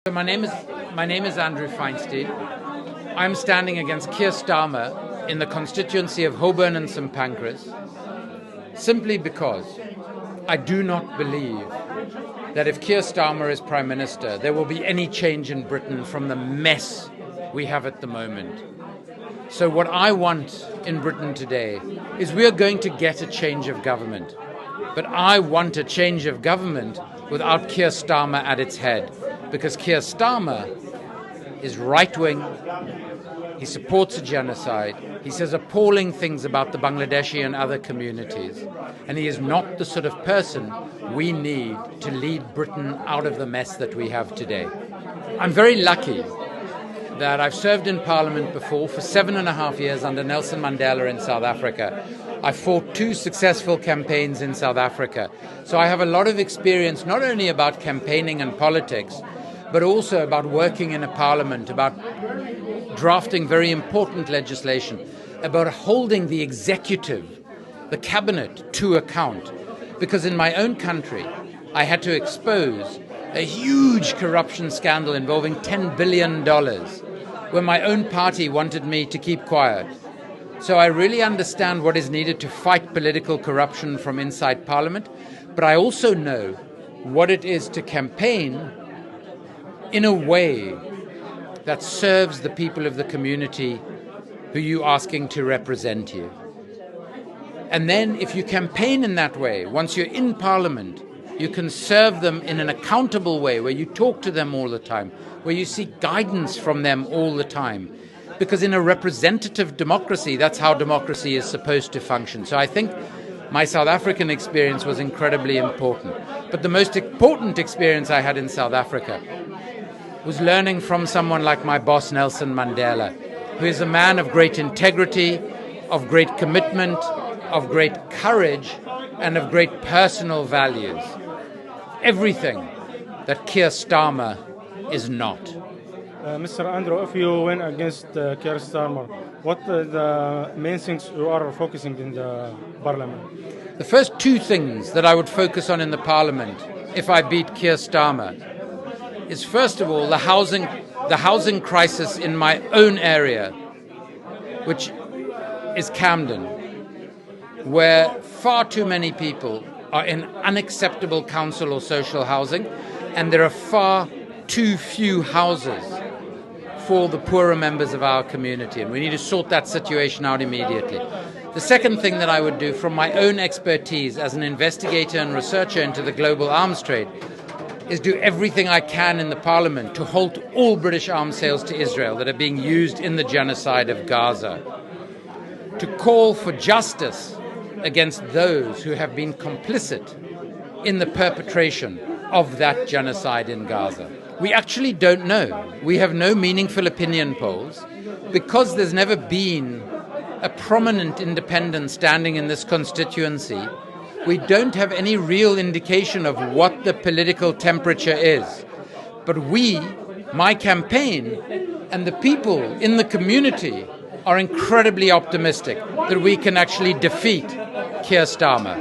So my name is Andrew Feinstein. I'm standing against Keir Starmer in the constituency of Holborn and St Pancras simply because I do not believe that if Keir Starmer is Prime Minister, there will be any change in Britain from the mess we have at the moment. So what I want in Britain today is we are going to get a change of government. But I want a change of government without Keir Starmer at its head, because Keir Starmer is right-wing, he supports a genocide, he says appalling things about the Bangladeshi and other communities, and he is not the sort of person we need to lead Britain out of the mess that we have today. I'm very lucky that I've served in Parliament before for 7.5 years under Nelson Mandela in South Africa. I fought 2 successful campaigns in South Africa. So I have a lot of experience not only about campaigning and politics, but also about working in a parliament, about drafting very important legislation, about holding the executive, the cabinet, to account. Because in my own country, I had to expose a huge corruption scandal involving $10 billion, where my own party wanted me to keep quiet. So I really understand what is needed to fight political corruption from inside Parliament, but I also know what it is to campaign in a way that serves the people of the community who you're asking to represent you. And then if you campaign in that way, once you're in Parliament, you can serve them in an accountable way, where you talk to them all the time, where you seek guidance from them all the time. Because in a representative democracy, that's how democracy is supposed to function. So I think my South African experience was incredibly important. But the most important experience I had in South Africa was learning from someone like my boss, Nelson Mandela, who is a man of great integrity, of great commitment, of great courage, and of great personal values. Everything that Keir Starmer is not. Mr. Andrew, if you win against Keir Starmer, what are the main things you are focusing in the Parliament? The first 2 things that I would focus on in the Parliament if I beat Keir Starmer is, first of all, the housing crisis in my own area, which is Camden, where far too many people are in unacceptable council or social housing, and there are far too few houses for the poorer members of our community, and we need to sort that situation out immediately. The second thing that I would do, from my own expertise as an investigator and researcher into the global arms trade, is do everything I can in the Parliament to halt all British arms sales to Israel that are being used in the genocide of Gaza, to call for justice against those who have been complicit in the perpetration of that genocide in Gaza. We actually don't know. We have no meaningful opinion polls because there's never been a prominent independent standing in this constituency. We don't have any real indication of what the political temperature is. But we, my campaign, and the people in the community are incredibly optimistic that we can actually defeat Keir Starmer.